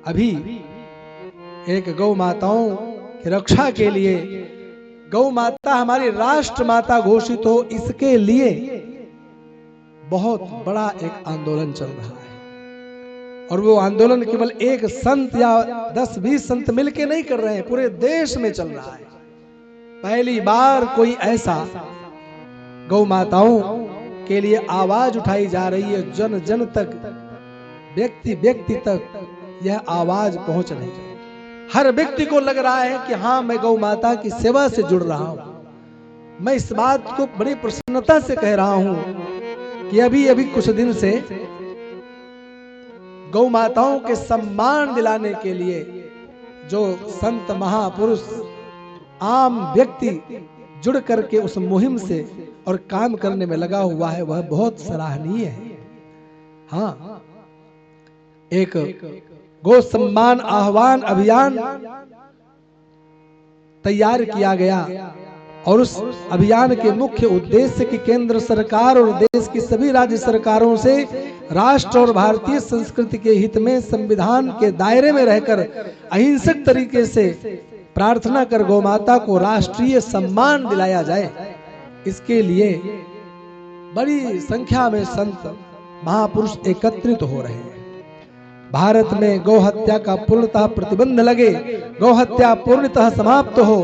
अभी एक गौ माताओं की रक्षा के लिए, गौ माता हमारी राष्ट्र माता घोषित हो, इसके लिए बहुत बड़ा एक आंदोलन चल रहा है। और वो आंदोलन केवल एक संत या 10-20 संत मिलके नहीं कर रहे हैं, पूरे देश में चल रहा है। पहली बार कोई ऐसा गौ माताओं के लिए आवाज उठाई जा रही है, जन जन तक, व्यक्ति व्यक्ति तक यह आवाज पहुंच रही है। हर व्यक्ति को लग रहा है कि हाँ, मैं गौ माता की सेवा से जुड़ रहा हूं। मैं इस बात को बड़ी प्रसन्नता से कह रहा हूं कि अभी अभी कुछ दिन से गौ माताओं के सम्मान दिलाने के लिए जो संत महापुरुष आम व्यक्ति जुड़ करके उस मुहिम से और काम करने में लगा हुआ है, वह बहुत सराहनीय है। हाँ, एक गौ सम्मान आह्वान अभियान तैयार किया गया और उस अभियान के मुख्य उद्देश्य की केंद्र सरकार और देश की सभी राज्य सरकारों से राष्ट्र और भारतीय संस्कृति के हित में संविधान के दायरे में रहकर अहिंसक तरीके से प्रार्थना कर गौ माता को राष्ट्रीय सम्मान दिलाया जाए। इसके लिए बड़ी संख्या में संत महापुरुष एकत्रित हो रहे हैं। भारत में गौ हत्या का पूर्णतः प्रतिबंध लगे, गौ हत्या पूर्णतः समाप्त हो,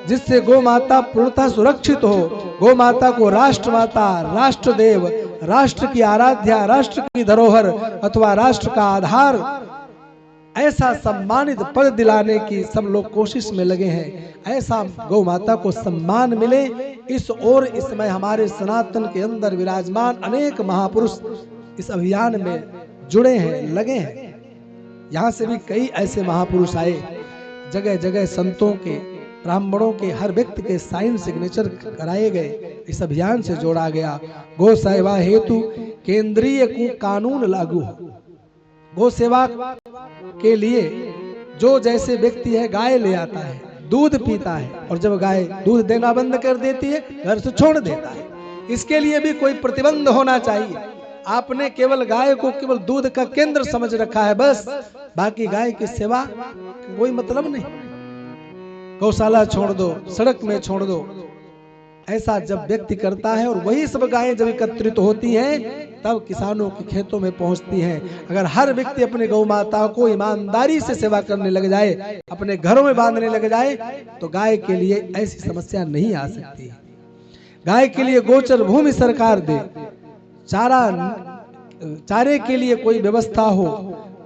जिससे गौ माता पूर्णतः सुरक्षित हो, गौ माता को राष्ट्र माता, राष्ट्र देव, राष्ट्र की आराध्या, राष्ट्र की धरोहर अथवा राष्ट्र का आधार ऐसा सम्मानित पद दिलाने की सब लोग कोशिश में लगे हैं। ऐसा गौ माता को सम्मान मिले, इस ओर इस समय हमारे सनातन के अंदर विराजमान अनेक महापुरुष इस अभियान में जुड़े हैं, लगे हैं। यहाँ से भी कई ऐसे महापुरुष आए, जगह जगह संतों के, ब्राह्मणों के, हर व्यक्ति के साइन सिग्नेचर कराए गए, इस अभियान से जोड़ा गया। गौ सेवा हेतु केंद्रीय कानून लागू हो। गौ सेवा के लिए जो जैसे व्यक्ति है, गाय ले आता है, दूध पीता है, और जब गाय दूध देना बंद कर देती है, घर से छोड़ देता है, इसके लिए भी कोई प्रतिबंध होना चाहिए। आपने केवल गाय को केवल दूध का केंद्र समझ रखा है, बस बाकी गाय की सेवा कोई मतलब नहीं। गौशाला छोड़ दो, सड़क में छोड़ दो। ऐसा जब व्यक्ति करता है और वही सब गायें जब एकत्रित होती हैं, तब किसानों के खेतों में पहुंचती हैं। अगर हर व्यक्ति अपने गौ माता को ईमानदारी से सेवा करने लग जाए, अपने घरों में बांधने लग जाए, तो गाय के लिए ऐसी समस्या नहीं आ सकती। गाय के लिए गोचर भूमि सरकार दे, चारे के लिए कोई व्यवस्था हो,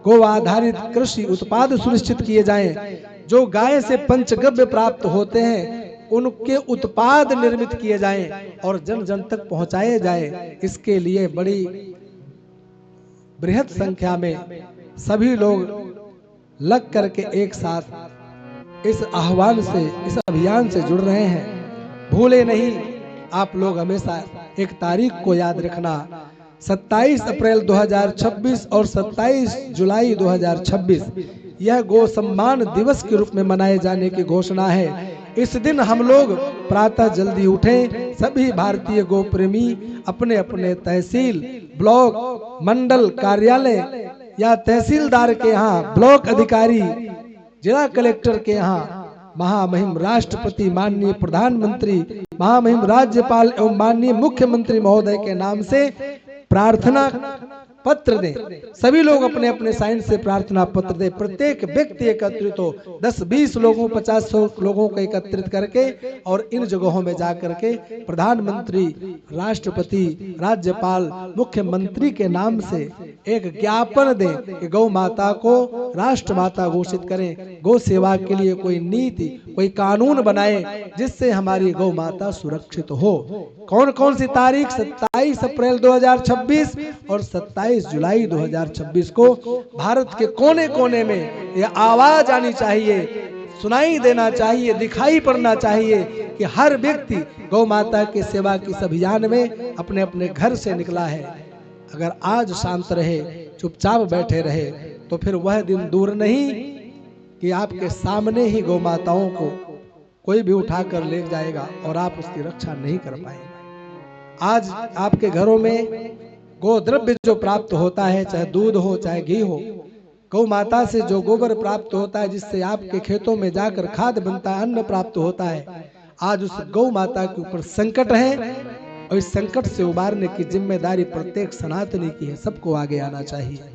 गौ आधारित कृषि उत्पाद सुनिश्चित किए जाएं, जो गाय से पंचगव्य प्राप्त होते हैं उनके उत्पाद निर्मित किए जाएं और जन जन तक पहुंचाए जाएं। इसके लिए बड़ी बृहद संख्या में सभी लोग लग करके एक साथ इस आह्वान से, इस अभियान से जुड़ रहे हैं। भूले नहीं, आप लोग हमेशा एक तारीख को याद रखना, 27 अप्रैल 2026 और 27 जुलाई 2026 यह गौ सम्मान दिवस के रूप में मनाए जाने की घोषणा है। इस दिन हम लोग प्रातः जल्दी उठें, सभी भारतीय गौ प्रेमी अपने अपने तहसील, ब्लॉक, मंडल कार्यालय या तहसीलदार के यहाँ, ब्लॉक अधिकारी, जिला कलेक्टर के यहाँ महामहिम राष्ट्रपति, माननीय प्रधानमंत्री, महामहिम राज्यपाल एवं माननीय मुख्यमंत्री महोदय के नाम से प्रार्थना पत्र दें। सभी लोग अपने अपने साइन से प्रार्थना पत्र दें। प्रत्येक व्यक्ति एकत्रित हो, 10-20 लोगों, 50 लोगों को एकत्रित करके और इन जगहों में जा करके प्रधानमंत्री, राष्ट्रपति, राज्यपाल, मुख्यमंत्री के नाम से एक ज्ञापन दें कि गौ माता को राष्ट्र माता घोषित करें। गौ सेवा के लिए कोई नीति, कोई कानून बनाए जिससे हमारी गौ माता सुरक्षित हो। कौन कौन सी तारीख? 27 अप्रैल 2026 और 27 जुलाई 2026 को भारत के कोने कोने में यह आवाज आनी चाहिए, सुनाई देना चाहिए, दिखाई पड़ना चाहिए कि हर व्यक्ति गौ माता की सेवा के इस अभियान में अपने अपने घर से निकला है। अगर आज शांत रहे, चुपचाप बैठे रहे, तो फिर वह दिन दूर नहीं कि आपके सामने ही गौ माताओं को कोई भी उठाकर ले जाएगा और आप उसकी रक्षा नहीं कर पाएंगे। आज आपके घरों में गो द्रव्य जो प्राप्त होता है, चाहे दूध हो चाहे घी हो, गौ माता से जो गोबर प्राप्त होता है, जिससे आपके खेतों में जाकर खाद बनता है, अन्न प्राप्त होता है, आज उस गौ माता के ऊपर संकट है और इस संकट से उबारने की जिम्मेदारी प्रत्येक सनातनी की है। सबको आगे आना चाहिए।